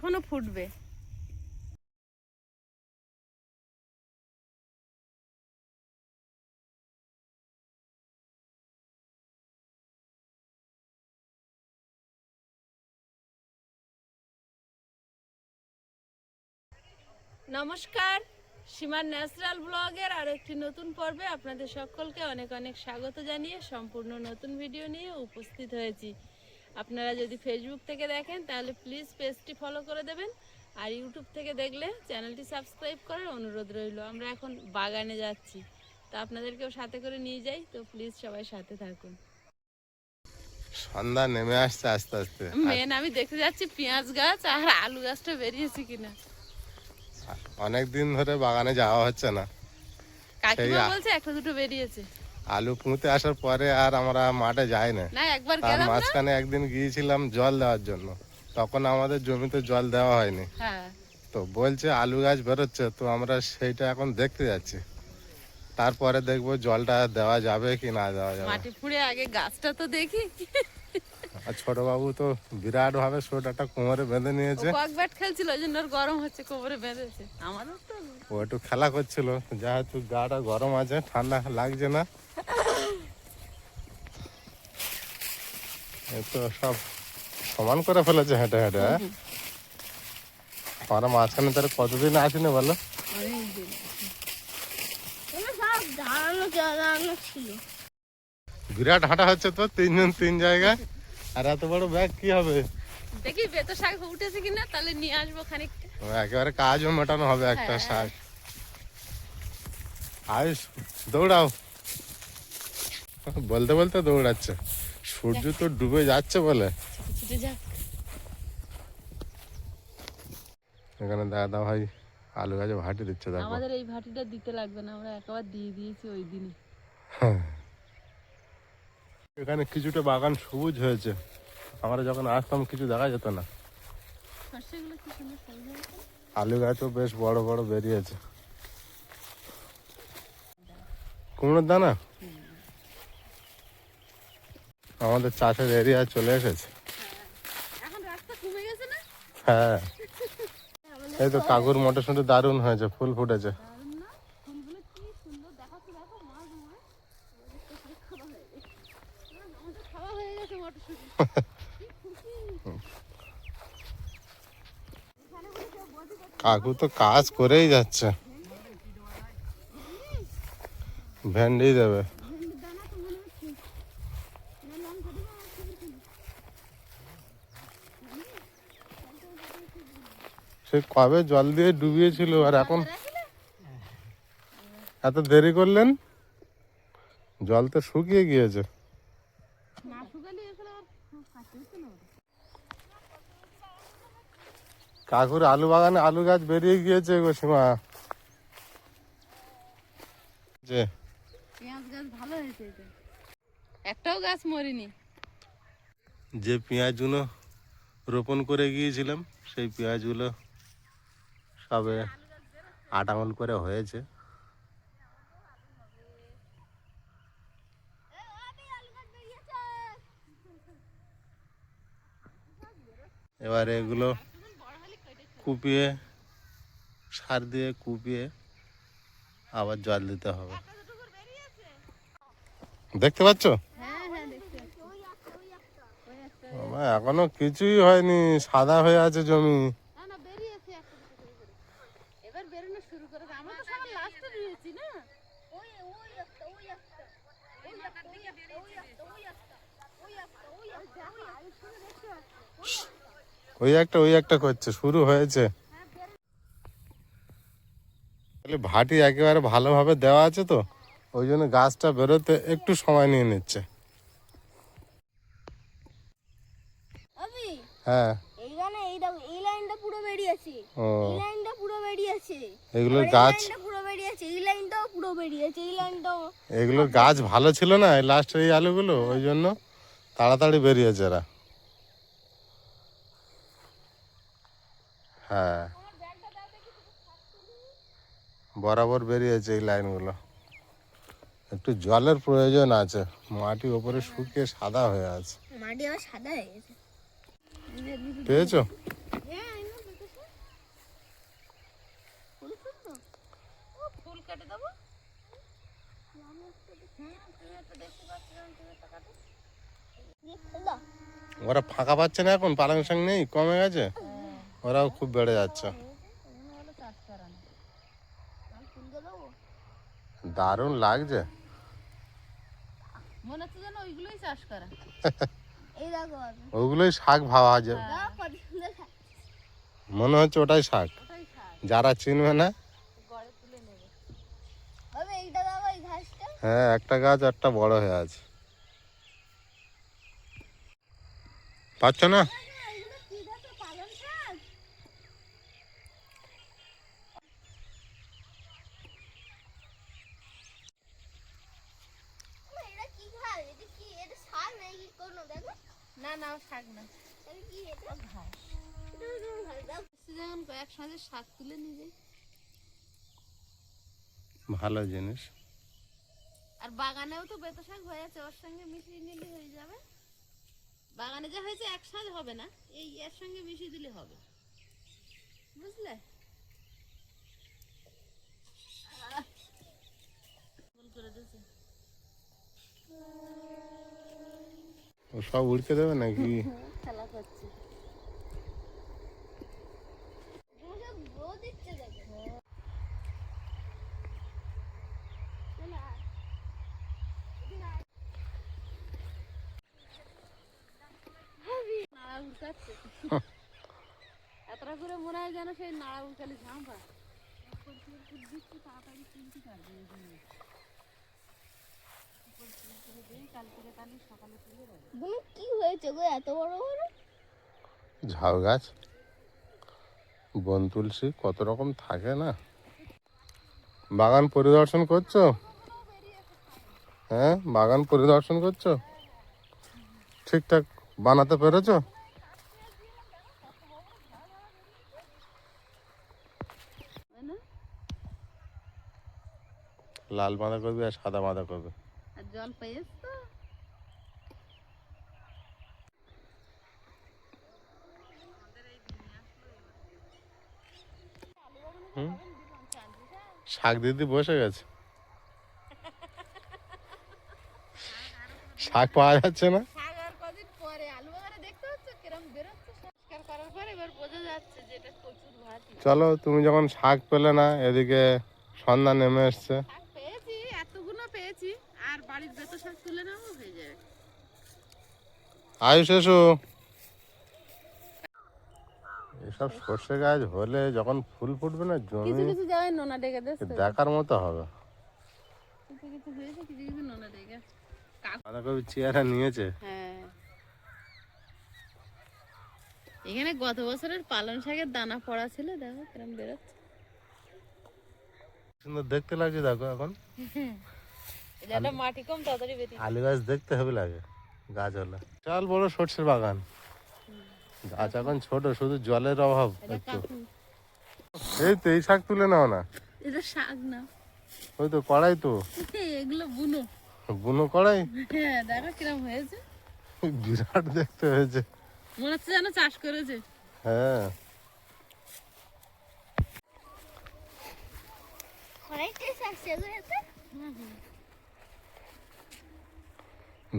এখনো ফুটবে। নমস্কার, সীমার ন্যাচারাল ব্লগের আর একটি নতুন পর্বে আপনাদের সকলকে অনেক অনেক স্বাগত জানিয়ে সম্পূর্ণ নতুন ভিডিও নিয়ে উপস্থিত হয়েছি। আপনারা যদি ফেসবুক থেকে দেখেন তাহলে প্লিজ পেজটি ফলো করে দেবেন, আর ইউটিউব থেকে দেখলে চ্যানেলটি সাবস্ক্রাইব করার অনুরোধ রইল। আমরা এখন বাগানে যাচ্ছি, তো আপনাদেরকেও সাথে করে নিয়ে যাই, তো প্লিজ সবাই সাথে থাকুন। সন্ধ্যা নেমে আসছে আস্তে আস্তে। মেন আমি দেখতে যাচ্ছি পেঁয়াজ গাছ আর আলু গাছটা বেরিয়েছে কিনা। অনেকদিন ধরে বাগানে যাওয়া হচ্ছে না। কাকিমা বলছে একটা দুটো বেরিয়েছে। আলু পুঁতে আসার পরে আর আমরা মাঠে যাই না। একবার তার মাঝখানে একদিন গিয়েছিলাম জল দেওয়ার জন্য, তখন আমাদের জমিতে জল দেওয়া হয়নি। তো বলছে আলু গাছ বেরোচ্ছে, তো আমরা সেইটা এখন দেখতে যাচ্ছি। তারপরে দেখবো জলটা দেওয়া যাবে কি না দেওয়া যাবে। মাটি ফুঁড়ে আগে গাছটা তো দেখি। আর ছোট বাবু তো বিরাট ভাবে সোয়েটারটা কোমরে বেঁধে নিয়েছে। কক ব্যাট খেলছিল ওই জন্য গরম হচ্ছে, কোমরে বেঁধেছে। আমারও তো ও একটু খেলা করছিল, যেহেতু গাটা গরম আছে, ঠান্ডা লাগছে না। তো সব সমান করে ফেলেছে হেঁটে হেঁটে। আমরা মাঝখানে তার কতদিন আসিনি বলো? বিরাট হাঁটা হচ্ছে তো, তিনজন তিন জায়গায়। আর এত বড় ব্যাগ কি হবে? দেখি বেতো শাক উঠেছে কিনা, তাহলে নিয়ে আসবো খানিকটা। একেবারে কাজও মেটানো হবে একটা শাক। আয়ুষ দৌড়াও, বলতে বলতে দৌড়াচ্ছে। সূর্য তো ডুবে যাচ্ছে বলে। এখানে দাদা ভাই আলু গাছে ভাটি দিচ্ছে। দেখো আমাদের এই ভাটিটা দিতে লাগবে না, আমরা একবার দিয়ে দিয়েছি ওই দিনই। এখানে কিছুটা বাগান সবুজ হয়েছে, আমরা যখন আসতাম কিছু দেখা যেত না। আলু গাছও বেশ বড় বড় বেরিয়েছে। কুমড়োর দানা আমাদের চাষের এরিয়া চলে এসেছে। হ্যাঁ, এই তো কাকুর মটরশুঁটি দারুণ হয়েছে, ফুল ফুটেছে। কাকু তো কাজ করেই যাচ্ছে, ভেন্ডি দেবে। সে কবে জল দিয়ে ডুবিয়েছিল, আর এখন এত দেরি করলেন? জল তো শুকিয়ে গিয়েছে। কাকুর আলু বাগানে আলু গাছ বেরিয়ে গিয়েছে গো সীমা। একটাও গাছ মরিনি। যে পেঁয়াজগুলো রোপণ করে গিয়েছিলাম, সেই পেঁয়াজগুলো সবে 8 আঙুল করে হয়েছে। এবারে এগুলো কুপিয়ে, সার দিয়ে কুপিয়ে আবার জল দিতে হবে। দেখতে পাচ্ছ? এখনো কিছুই হয়নি, সাদা হয়ে আছে জমি। ওই একটা করছে, শুরু হয়েছে। ভাটি একেবারে ভালোভাবে দেওয়া আছে তো, ওই জন্য গাছটা বেরোতে একটু সময় নিয়ে নিচ্ছে। হ্যাঁ, এগুলোর গাছ এগুলোর গাছ ভালো ছিল না লাস্ট এই আলুগুলো, ওই জন্য তাড়াতাড়ি বেরিয়েছে এরা। হ্যাঁ, বরাবর বেরিয়েছে এই লাইনগুলো। একটু জলের প্রয়োজন আছে, মাটি ওপরে শুকিয়ে সাদা হয়ে আছে। পেয়েছো? টাকা পাচ্ছে না এখন, পালং শাক নেই, কমে গেছে, ওরাও খুব বেড়ে যাচ্ছে। দারুণ লাগছে, মনে হচ্ছে যেন ওইগুলোই চাষ করা। ওগুলোই শাক ভাবা যায়, মনে হচ্ছে ওটাই শাক। যারা চিনবে না, হ্যাঁ একটা গাছ একটা বড় হয়ে আছে, পাচ্ছ না? না না শাক না, যখন একসাথে শাক তুলে নিয়ে যাই। ভালো জিনিস। আর বাগানেও তো বেতো শাক হয়েছে, ওর সঙ্গে মিশিয়ে নিলে হয়ে যাবে। বাগানে যা হয়েছে একসাথে হবে না, এই এর সঙ্গে মিশিয়ে দিলে হবে, বুঝলে? ভুল করে দিয়েছে। ও সব উড়তে দেবে নাকি? খেলা করছে। এতটা করে মনে হয় যেন সেই নাড়া উল্কালি ঝাঁপা। কি হয়েছে গো এত বড় বড়? ঝাউ গাছ, বন তুলসী, কত রকম থাকে না। বাগান পরিদর্শন করছো? হ্যাঁ, বাগান পরিদর্শন করছো? ঠিকঠাক বানাতে পেরেছো? লাল বাঁধাকপি আর সাদা বাঁধাকপি। আর জল পেয়েছ তো? শাক দিদি বসে গেছে, শাক পাওয়া যাচ্ছে না। শাক আর কদিন পরে আলু বাগানে দেখতে হচ্ছে কিরম বেরোচ্ছে, সংস্কার করার পরে এবার বোঝা যাচ্ছে যে এটা প্রচুর ভাতি। চলো, তুমি যখন শাক পেলে না, এদিকে সন্ধ্যা নেমে এসছে। শাক পেয়েছি, এতগুলো পেয়েছি, আর বাড়ির বেতো শাক তুলে নেবো, হয়ে যাবে। আয়ুষ এসো। এসব সর্ষে গাছ হলে যখন ফুল ফুটবে না, কিছু জমি কিছু জায়গায় নোনা ডেকে দিচ্ছে, দেখার মতো হবে। কিছু কিছু হয়েছে, কিছু কিছু নোনা ডেকে। বাঁধাকপি চেয়ারা নিয়েছে। হ্যাঁ, এখানে গত বছরের পালং শাকের দানা পড়া ছিল, দেখো কিরম বেরোচ্ছে। সুন্দর দেখতে লাগছে, দেখো এখন এটা একটা মাটি কম তাড়াতাড়ি বেরিয়ে। আলু গাছ দেখতে হবে লাগে, গাছ হলো চাল বড় সর্ষের বাগান, গাছ এখন ছোট, শুধু জলের অভাব একটু। এই তো এই শাক তুলে নাও না, এটা শাক না, ওই তো কড়াই তো, এগুলো বুনো। বুনো কড়াই, হ্যাঁ দেখো কিরম হয়েছে, বিরাট দেখতে হয়েছে, মনে হচ্ছে যেন চাষ করেছে। হ্যাঁ। অনেকটাই শাকছে গো এতে।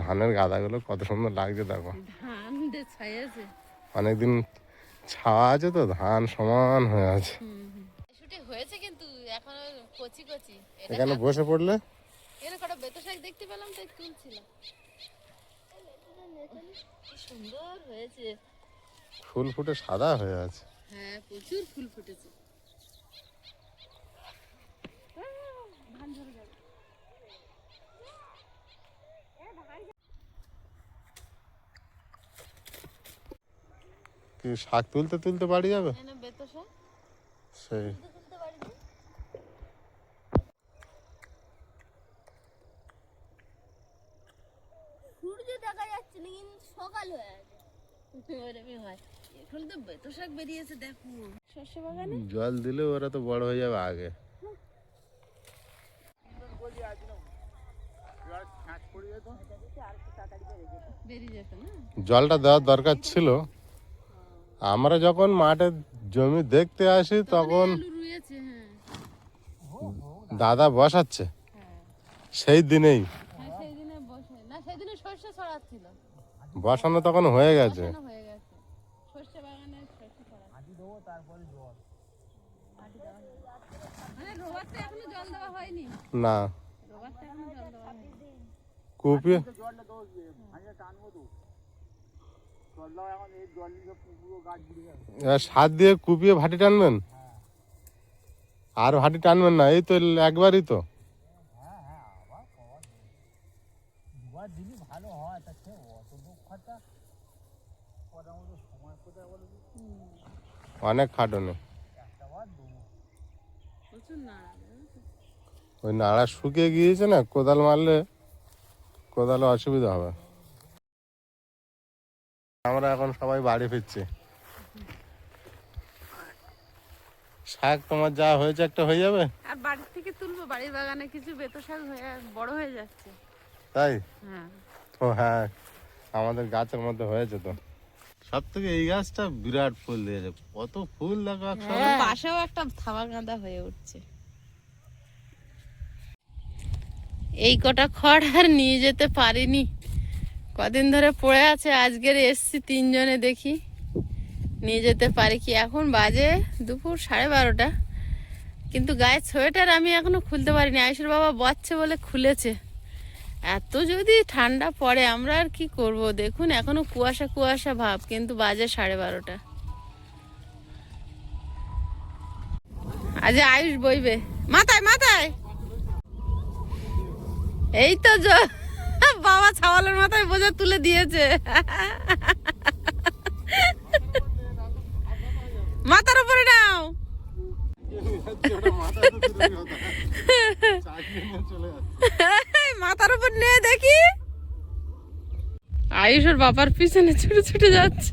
ধানের গাদাগুলো কত সুন্দর লাগছে দেখো, ধান দিয়ে ছাইয়েছে। অনেকদিন ছাওয়া আছে তো, ধান সমান হয়ে আছে। শুটি হয়েছে কিন্তু এখনো কচি কচি। এখানে বসে পড়লে এখানে কটা বেতো শাক দেখতে পেলাম, তাই তুলছিলাম। কি সুন্দর হয়েছে। ফুল ফুটে সাদা হয়ে আছে। হ্যাঁ প্রচুর ফুল ফুটেছে। ধান ঝরে যাবে। কি শাক তুলতে তুলতে বাড়ি যাবে? এনে বেতো শাক সেই তুলতে পারিনি। সূর্য দেখা যাচ্ছে না কিন্তু সকাল হয়ে আছে। ওরকমই হয়। এখন তো বেতো শাক বেরিয়েছে দেখো শস্য বাগানে। জল দিলে ওরা তো বড় হয়ে যাবে আগে। বেরিয়ে যেত না। জলটা দেওয়ার দরকার ছিল। আমরা যখন মাঠে জমি দেখতে আসি তখন আলু রুয়েছে, হ্যাঁ দাদা বসাচ্ছে সেই দিনেই, হ্যাঁ সেই দিনে বসে না, সেই দিনে সর্ষে ছড়াচ্ছিল, বসানো তখন হয়ে গেছে। বসানো হয়ে গেছে। না রোবারটা এখন জল দেওয়া হয়নি। কুপিয়ে এবার সাত দিয়ে কুপিয়ে ভাটি টানবেন, আর ভাটি টানবেন না, এই তো একবারই তো। অনেক খাটুনি, প্রচুর নাড়া। ওই নাড়া শুকিয়ে গিয়েছে না, কোদাল মারলে কোদালে অসুবিধা হবে। আমরা এখন সবাই বাড়ি ফিরছি। শাক তোমার যা হয়েছে একটা হয়ে যাবে, আর বাড়ির থেকে তুলবো, বাড়ির বাগানে কিছু বেতো শাক হয়ে বড় হয়ে যাচ্ছে। তাই? হ্যাঁ, ও হ্যাঁ, আমাদের গাছের মধ্যে হয়েছে তো। সব থেকে এই গাছটা বিরাট ফুল দিয়েছে, কত ফুল দেখো একসাথে। পাশেও একটা থাবা গাঁদা হয়ে উঠছে। এই কটা খড় আর নিয়ে যেতে পারিনি, কদিন ধরে পড়ে আছে। আজকের এসছি তিনজনে, দেখি নিয়ে যেতে পারি কি। এখন বাজে দুপুর 12:30, কিন্তু গায়ের সোয়েটার আমি এখনো খুলতে পারিনি। আয়ুষের বাবা বচ্ছে বলে খুলেছে। এত যদি ঠান্ডা পড়ে আমরা আর কি করব। দেখুন এখনো কুয়াশা কুয়াশা ভাব, কিন্তু বাজে 12:30। আজ আয়ুষ বইবে মাথায় মাথায়। এই তো বাবা ছাওয়ালের মাথায় বোঝা তুলে দিয়েছে। মাথার উপরে নাও। মাথার উপর নিয়ে দেখি। আয়ুষ ওর বাবার পিছনে ছুটে ছুটে যাচ্ছে।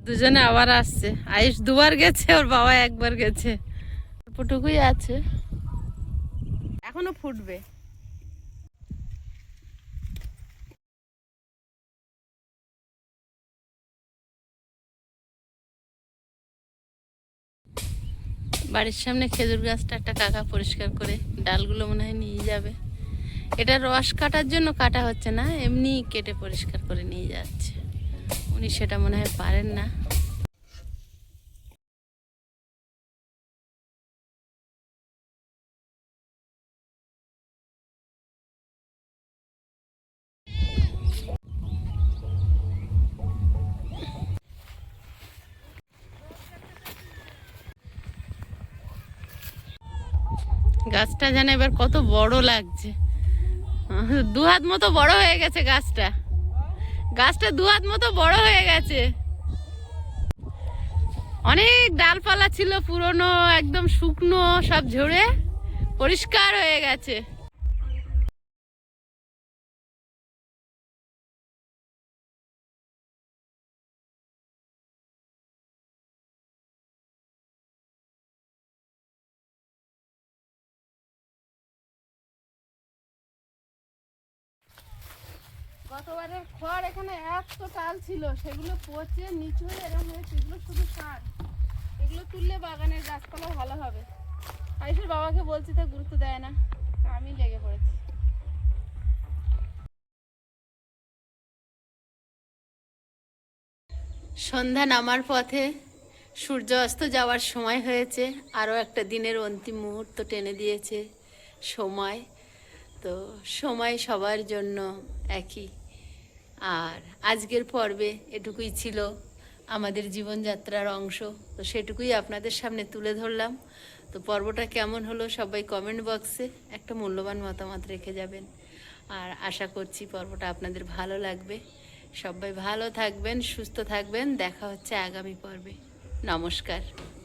দুজনে আবার আসছে। আয়ুষ দুবার গেছে, ওর বাবা একবার গেছে। অল্পটুকুই আছে, এখনো ফুটবে। বাড়ির সামনে খেজুর গাছটা একটা কাকা পরিষ্কার করে ডালগুলো মনে হয় নিয়ে যাবে। এটা রস কাটার জন্য কাটা হচ্ছে না, এমনি কেটে পরিষ্কার করে নিয়ে যাচ্ছে। উনি সেটা মনে হয় পারেন না। গাছটা যেন এবার কত বড় লাগছে, 2 হাত মতো বড় হয়ে গেছে গাছটা। গাছটা 2 হাত মতো বড় হয়ে গেছে। অনেক ডালপালা ছিল পুরনো, একদম শুকনো, সব ঝরে পরিষ্কার হয়ে গেছে। গতবারের খড় এখানে এত টাল ছিল, সেগুলো পচে নিচু হয়ে এরকম হয়েছে। এগুলো শুধু সার, এগুলো তুললে বাগানের গাছপালা ভালো হবে। আয়ুষের বাবাকে বলছি, তা গুরুত্ব দেয় না, আমি লেগে পড়েছি। সন্ধ্যা নামার পথে সূর্য অস্ত যাওয়ার সময় হয়েছে। আরও একটা দিনের অন্তিম মুহূর্ত টেনে দিয়েছে সময়। তো সময় সবার জন্য একই। আর আজকের পর্বে এটুকুই ছিল আমাদের জীবনযাত্রার অংশ। তো সেটুকুই আপনাদের সামনে তুলে ধরলাম। তো পর্বটা কেমন হলো সবাই কমেন্ট বক্সে একটা মূল্যবান মতামত রেখে যাবেন। আর আশা করছি পর্বটা আপনাদের ভালো লাগবে। সবাই ভালো থাকবেন, সুস্থ থাকবেন। দেখা হচ্ছে আগামী পর্বে। নমস্কার।